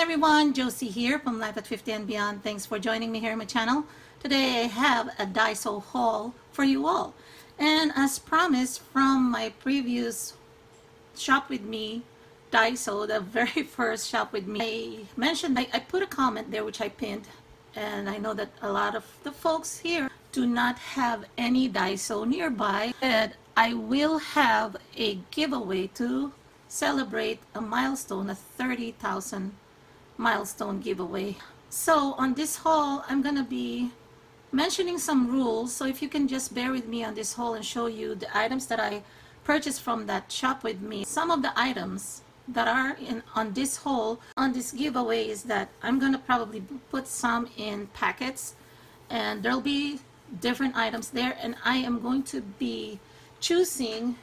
everyone, Josie here from Life at 50 and Beyond. Thanks for joining me here on my channel. Today I have a Daiso haul for you all. And as promised from my previous Shop With Me Daiso, the very first Shop With Me, I mentioned, I put a comment there which I pinned. And I know that a lot of the folks here do not have any Daiso nearby. And I will have a giveaway to celebrate a milestone, a 30,000 milestone giveaway. So on this haul, I'm gonna be mentioning some rules. So if you can just bear with me on this haul and show you the items that I purchased from that Shop With Me. Some of the items that are on this haul, on this giveaway, is that I'm gonna probably put some in packets, and there'll be different items there, and I am going to be choosing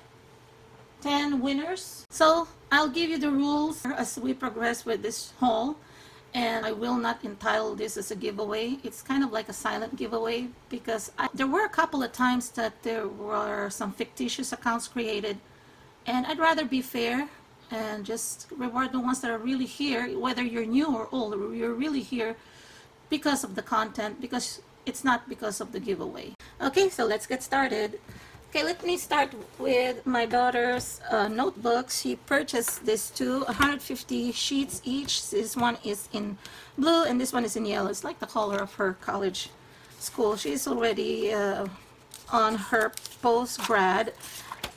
10 winners. So I'll give you the rules as we progress with this haul, and I will not entitle this as a giveaway. It's kind of like a silent giveaway because there were a couple of times that there were some fictitious accounts created, and I'd rather be fair and just reward the ones that are really here, whether you're new or old, or you're really here because of the content, because it's not because of the giveaway. Okay, so let's get started. Okay, let me start with my daughter's notebooks. She purchased these two, 150 sheets each. This one is in blue and this one is in yellow. It's like the color of her college school. She's already on her post-grad,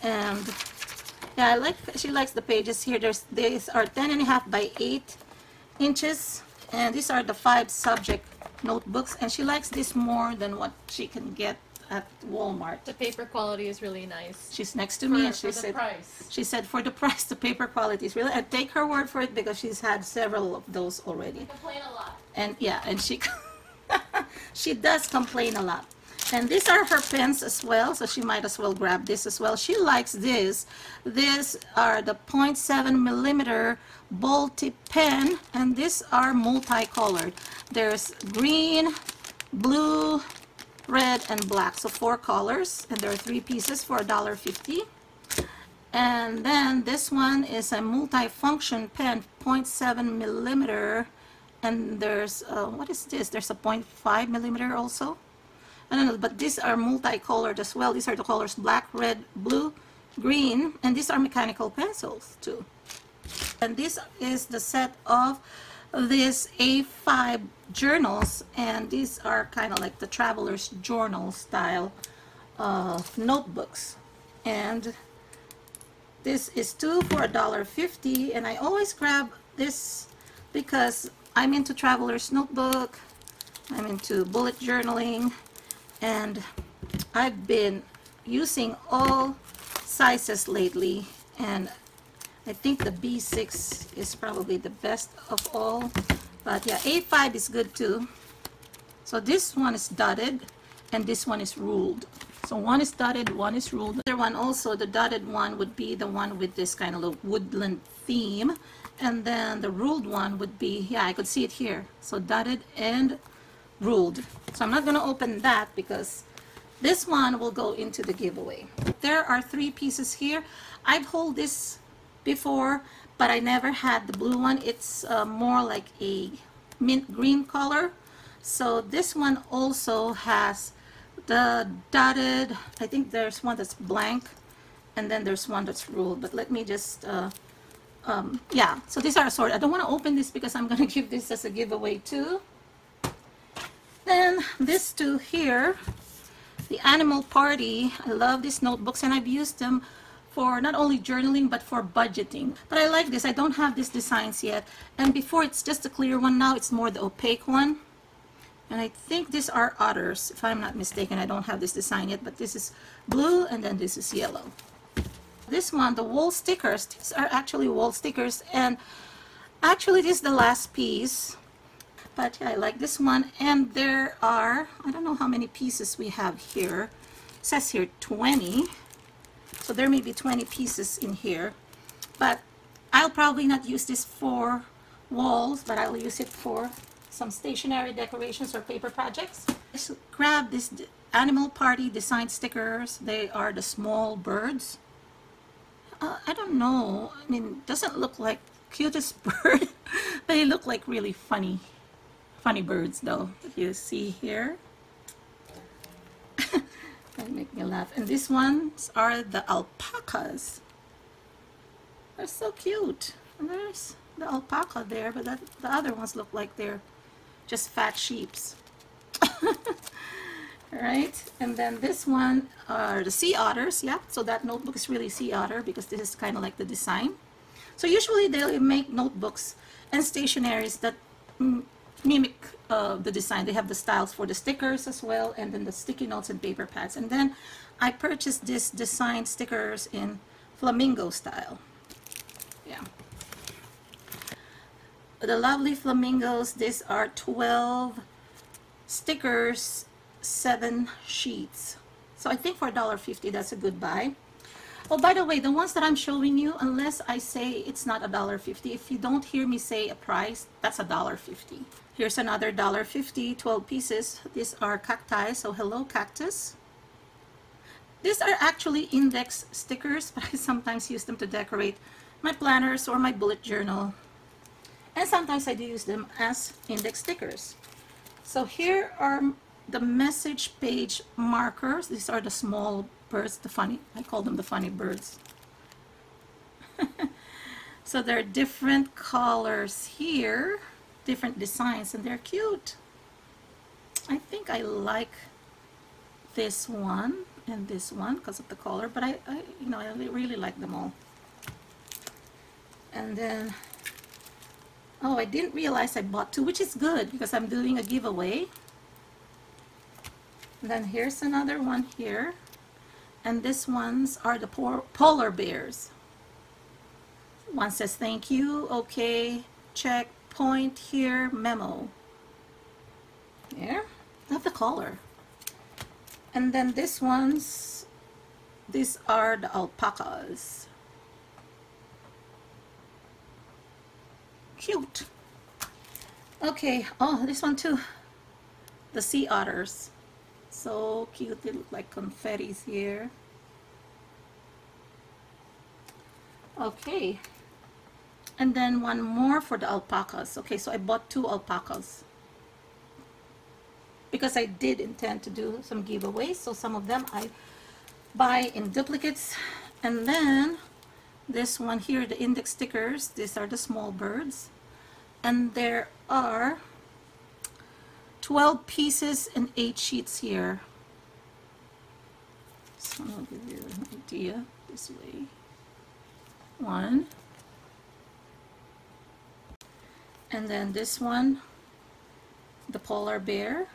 and yeah, she likes the pages here. These are 10.5 by 8 inches, and these are the 5 subject notebooks, and she likes this more than what she can get at Walmart. The paper quality is really nice. She's next to me, and she said for the price, the paper quality is really, I take her word for it because she's had several of those already. I complain a lot. And yeah, and she she does complain a lot. And these are her pens as well, so she might as well grab this as well. She likes this. These are the 0.7 millimeter ball tip pen, and these are multicolored. There's green, blue, red, and black, so 4 colors, and there are 3 pieces for $1.50. And then this one is a multi-function pen, 0.7 millimeter, and there's what is this? There's a 0.5 millimeter also. I don't know, but these are multicolored as well. These are the colors black, red, blue, green, and these are mechanical pencils too. And this is the set of these A5 journals, and these are kind of like the traveler's journal style of notebooks. And this is 2 for $1.50, and I always grab this because I'm into traveler's notebook, I'm into bullet journaling, and I've been using all sizes lately, and I think the B6 is probably the best of all, but yeah, A5 is good too. So this one is dotted and this one is ruled. So one is dotted, one is ruled. The other one also, the dotted one would be the one with this kind of woodland theme, and then the ruled one would be, yeah, I could see it here, so dotted and ruled. So I'm not going to open that because this one will go into the giveaway. There are 3 pieces here. I've held this before, but I never had the blue one. It's more like a mint green color. So this one also has the dotted, I think there's one that's blank, and then there's one that's ruled. But let me just yeah, so these are assorted. I don't want to open this because I'm going to give this as a giveaway too. Then these two here, the Animal Party. I love these notebooks, and I've used them for not only journaling but for budgeting. But I like this. I don't have these designs yet, and before it's just a clear one, now it's more the opaque one. And I think these are otters, if I'm not mistaken. I don't have this design yet, but this is blue and then this is yellow. This one, the wall stickers, these are actually wall stickers, and actually this is the last piece. But yeah, I like this one, and there are, I don't know how many pieces we have here. It says here 20, so there may be 20 pieces in here, but I'll probably not use this for walls, but I'll use it for some stationery decorations or paper projects. Just grab this Animal Party design stickers. They are the small birds. I don't know, I mean, doesn't look like cutest bird, They look like really funny birds though. If you see here. That make me laugh. And these ones are the alpacas. They're so cute. And there's the alpaca there, but the other ones look like they're just fat sheeps. Right, and then this one are the sea otters. Yeah, so that notebook is really sea otter because this is kind of like the design. So usually they'll make notebooks and stationaries that mimic the design. They have the styles for the stickers as well, and then the sticky notes and paper pads. And then I purchased this design stickers in flamingo style. Yeah, the lovely flamingos. These are 12 stickers, 7 sheets. So I think for $1.50 that's a good buy. Oh, by the way, the ones that I'm showing you, unless I say it's not $1.50, if you don't hear me say a price, that's $1.50. Here's another $1.50, 12 pieces. These are cacti, so hello cactus. These are actually index stickers, but I sometimes use them to decorate my planners or my bullet journal. And sometimes I do use them as index stickers. So here are the message page markers. These are the small birds, I call them the funny birds. So there are different colors here, different designs, and they're cute. I think I like this one and this one because of the color, but I really like them all. And then, oh, I didn't realize I bought 2, which is good because I'm doing a giveaway. And then here's another one here, and these ones are the polar bears. One says thank you, okay, check, point here, memo. There, love the color. And then these ones, these are the alpacas. Cute. Okay, oh, this one too, the sea otters. So cute, they look like confettis here. Okay, and then one more for the alpacas. Okay, so I bought 2 alpacas because I did intend to do some giveaways, so some of them I buy in duplicates. And then this one here, the index stickers, these are the small birds, and there are 12 pieces and 8 sheets here. So I'll give you an idea this way. 1, and then this one, the polar bear,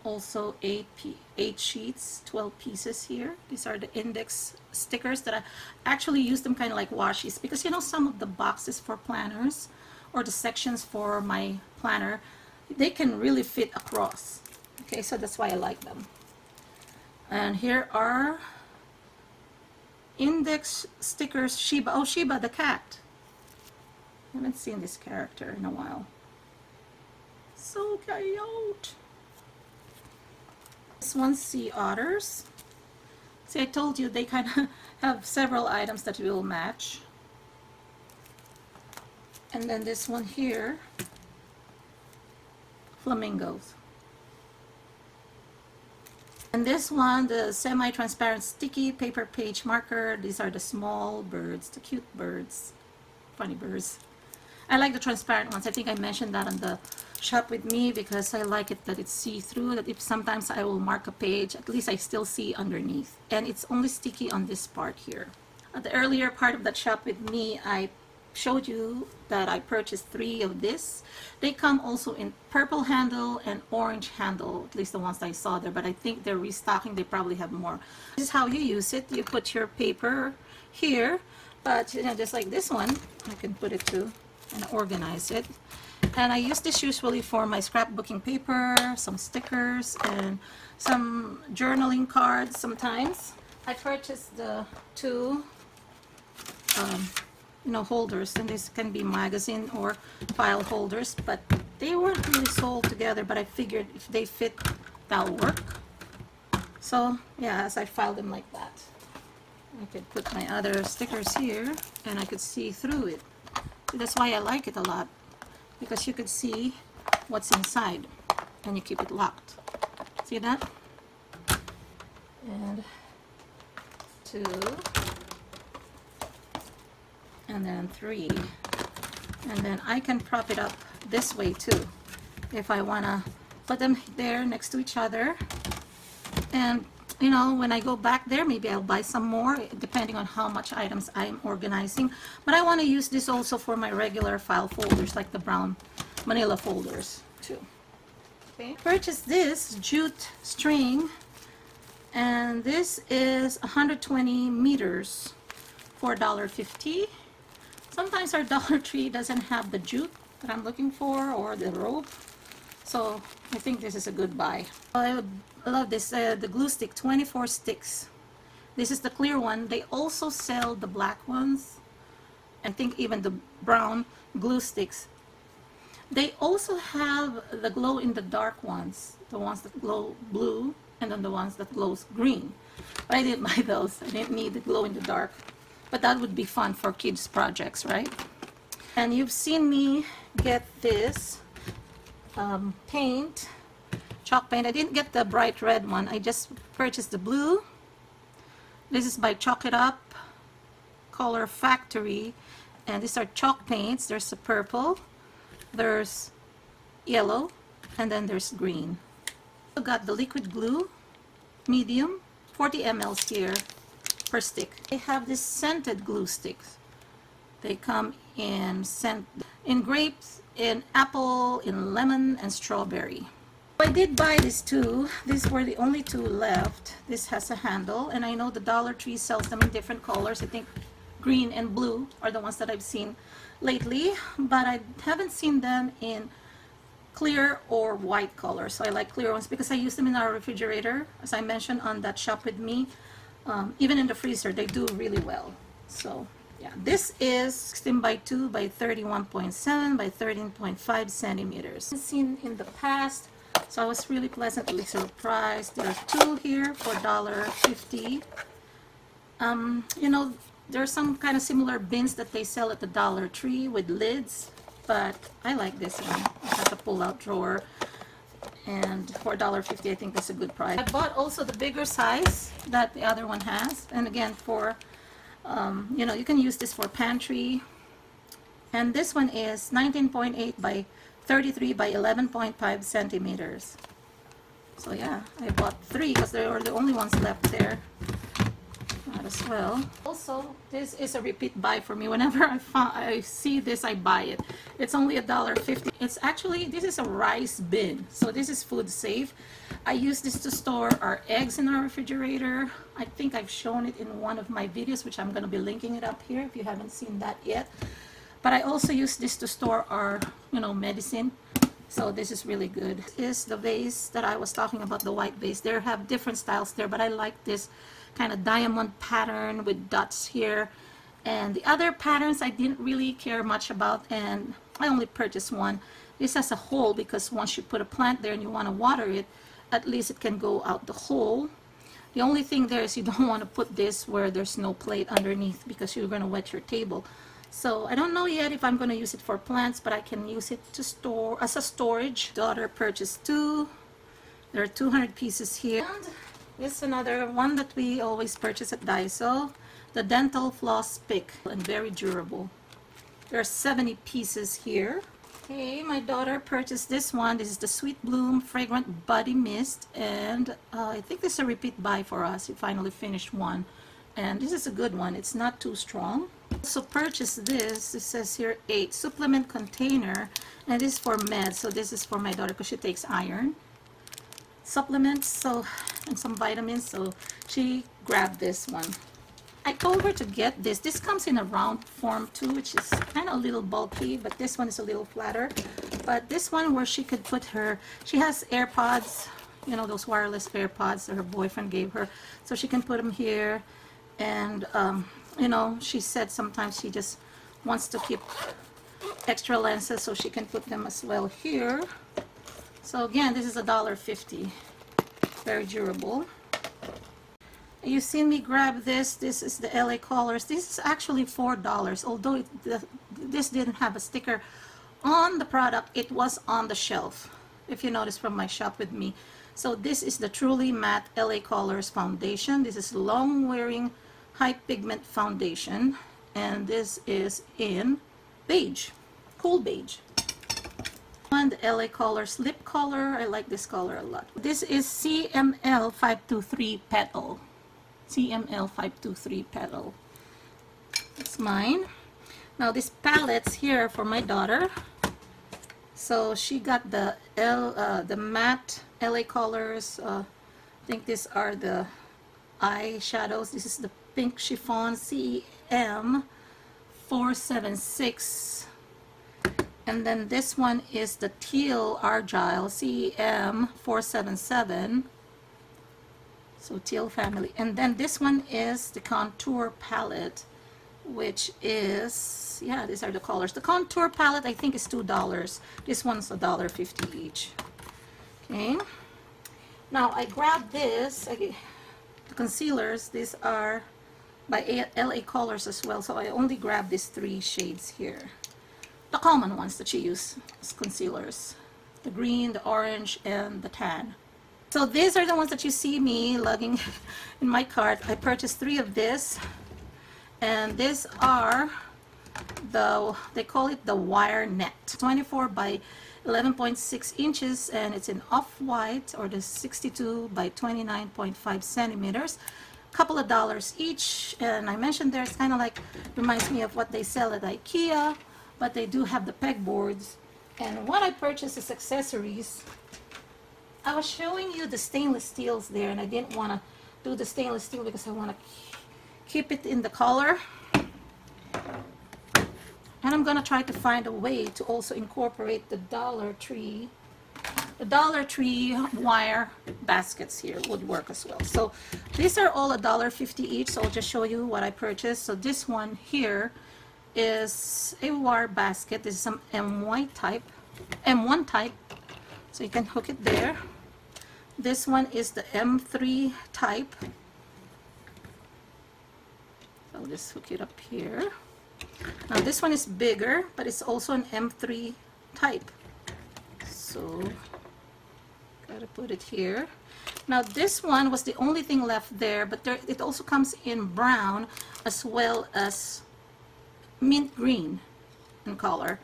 also 8 sheets, 12 pieces here. These are the index stickers that I actually use them kind of like washies, because you know some of the boxes for planners or the sections for my planner, they can really fit across. Okay, so that's why I like them. And here are index stickers, Shiba. Oh, Shiba the cat. I haven't seen this character in a while. So cute. This one's sea otters. See, I told you they kind of have several items that will match. And then this one here, flamingos. And this one, the semi-transparent sticky paper page marker. These are the small birds, the cute birds, funny birds. I like the transparent ones. I think I mentioned that on the shop with me because I like it that it's see-through, that if sometimes I will mark a page, at least I still see underneath. And it's only sticky on this part here. At the earlier part of that shop with me, I showed you that I purchased 3 of this. They come also in purple handle and orange handle, at least the ones I saw there, but I think they're restocking. They probably have more. This is how you use it. You put your paper here, but you know, just like this one, I can put it to and organize it. And I use this usually for my scrapbooking paper, some stickers, and some journaling cards sometimes. I purchased the 2 holders, and this can be magazine or file holders, but they weren't really sold together, but I figured if they fit, that'll work. So yeah, as I file them like that, I could put my other stickers here and I could see through it. That's why I like it a lot, because you could see what's inside and you keep it locked. See that? And 2, and then 3, and then I can prop it up this way too if I want to put them there next to each other. And you know, when I go back there, maybe I'll buy some more depending on how much items I'm organizing. But I want to use this also for my regular file folders, like the brown manila folders too. Okay, purchased this jute string, and this is 120 meters for $1.50. Sometimes our Dollar Tree doesn't have the jute that I'm looking for, or the rope, so I think this is a good buy. I love this, the glue stick, 24 sticks. This is the clear one. They also sell the black ones, I think even the brown glue sticks. They also have the glow in the dark ones, the ones that glow blue, and then the ones that glows green. But I didn't buy those. I didn't need the glow in the dark, but that would be fun for kids projects, right? And you've seen me get this paint, chalk paint. I didn't get the bright red one. I just purchased the blue. This is by Chalk It Up Color Factory, and these are chalk paints. There's a purple, there's yellow, and then there's green. I got the liquid glue, medium, 40 ml here per stick. They have this scented glue sticks. They come in scent, in grapes, in apple, in lemon, and strawberry. I did buy these two. These were the only two left. This has a handle, and I know the Dollar Tree sells them in different colors. I think green and blue are the ones that I've seen lately, but I haven't seen them in clear or white color. So I like clear ones because I use them in our refrigerator, as I mentioned on that Shop With Me. Even in the freezer, they do really well. So yeah, this is 16 by 2 by 31.7 by 13.5 centimeters. I've seen in the past, so I was really pleasantly surprised. There are two here for $1.50. You know, there are some kind of similar bins that they sell at the Dollar Tree with lids, but I like this one. It has a pull-out drawer, and for $1.50 I think that's a good price. I bought also the bigger size that the other one has, and again for you know, you can use this for pantry. And this one is 19.8 by 33 by 11.5 centimeters. So yeah, I bought 3 because they were the only ones left there. That as well. Also, this is a repeat buy for me. Whenever I see this, I buy it. It's only $1.50. It's actually, this is a rice bin, so this is food safe. I use this to store our eggs in our refrigerator. I think I've shown it in one of my videos, which I'm going to be linking it up here if you haven't seen that yet. But I also use this to store our, you know, medicine. So this is really good. This is the vase that I was talking about, the white vase. They have different styles there, but I like this kind of diamond pattern with dots here. And the other patterns I didn't really care much about, and I only purchased one. This has a hole because once you put a plant there and you want to water it, at least it can go out the hole. The only thing there is you don't want to put this where there's no plate underneath because you're going to wet your table. So I don't know yet if I'm going to use it for plants, but I can use it to store as a storage. Daughter purchased 2. There are 200 pieces here. And this is another one that we always purchase at Daiso, the dental floss pick, and very durable. There are 70 pieces here. Okay, my daughter purchased this one. This is the Sweet Bloom Fragrant Body Mist, and I think this is a repeat buy for us. We finally finished one, and this is a good one. It's not too strong. So purchased this. It says here 8 supplement container, and this is for meds. So this is for my daughter because she takes iron supplements, so, and some vitamins. So she grabbed this one. I told her to get this. This comes in a round form too, which is kind of a little bulky, but this one is a little flatter. But this one where she could put her, she has AirPods, you know, those wireless AirPods that her boyfriend gave her, so she can put them here. And you know, she said sometimes she just wants to keep extra lenses, so she can put them as well here. So again, this is $1.50. Very durable. You've seen me grab this. This is the LA Colors. This is actually $4, although this didn't have a sticker on the product, it was on the shelf, if you notice from my shop with me. So this is the Truly Matte LA Colors foundation. This is long wearing high pigment foundation, and this is in beige, cool beige. And the LA Colors lip color, I like this color a lot. This is CML 523 petal. CML 523 petal. That's mine. Now this palette's here for my daughter. So she got the matte LA Colors. I think these are the eyeshadows. This is the pink chiffon CEM 476. And then this one is the teal argyle CEM 477. So teal family. And then this one is the contour palette, which is, yeah, these are the colors. The contour palette I think is $2. This one's $1.50 each. Okay. Now I grabbed this, the concealers. These are by LA Colors as well. So I only grabbed these 3 shades here. The common ones that you use as concealers. The green, the orange, and the tan. So these are the ones that you see me lugging in my cart. I purchased 3 of this. And these are they call it the wire net. 24 by 11.6 inches, and it's in off-white, or the 62 by 29.5 centimeters. Couple of dollars each, and I mentioned there, it's kind of like, reminds me of what they sell at IKEA, but they do have the pegboards. And what I purchased is accessories. I was showing you the stainless steels there, and I didn't want to do the stainless steel because I want to keep it in the color. And I'm gonna try to find a way to also incorporate the Dollar Tree wire baskets here would work as well. So these are all $1.50 each, so I'll just show you what I purchased. So this one here is a wire basket. This is some M1 type, so you can hook it there. This one is the M3 type. I'll just hook it up here. Now this one is bigger, but it's also an M3 type. So gotta put it here. Now this one was the only thing left there, but it also comes in brown as well as mint green in color.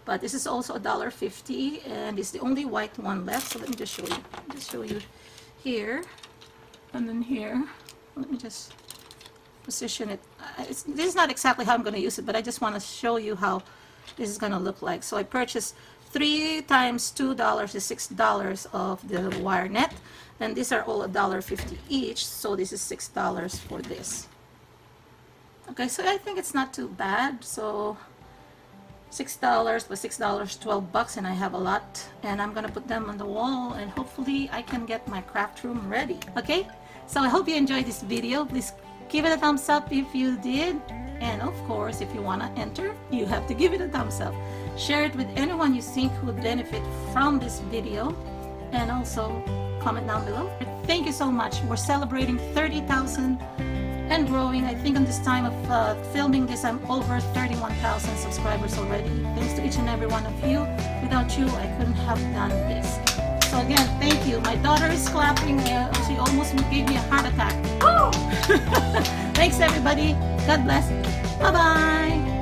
But this is also $1.50, and it's the only white one left. So let me just show you. Just show you here, and then here. Let me just position it. This is not exactly how I'm going to use it, but I just want to show you how this is going to look like. So I purchased 3 times $2 is $6 of the wire net. Then these are all $1.50 each, so this is $6 for this. Okay, so I think it's not too bad. So $6 plus $6, $12, and I have a lot, and I'm gonna put them on the wall, and hopefully I can get my craft room ready. Okay, so I hope you enjoyed this video. Please give it a thumbs up if you did, and of course if you want to enter, you have to give it a thumbs up. Share it with anyone you think would benefit from this video, and also comment down below. Thank you so much. We're celebrating 30,000 and growing. I think on this time of filming this, I'm over 31,000 subscribers already. Thanks to each and every one of you. Without you, I couldn't have done this. So again, thank you. My daughter is clapping. She almost gave me a heart attack. Woo! Thanks everybody. God bless. Bye-bye.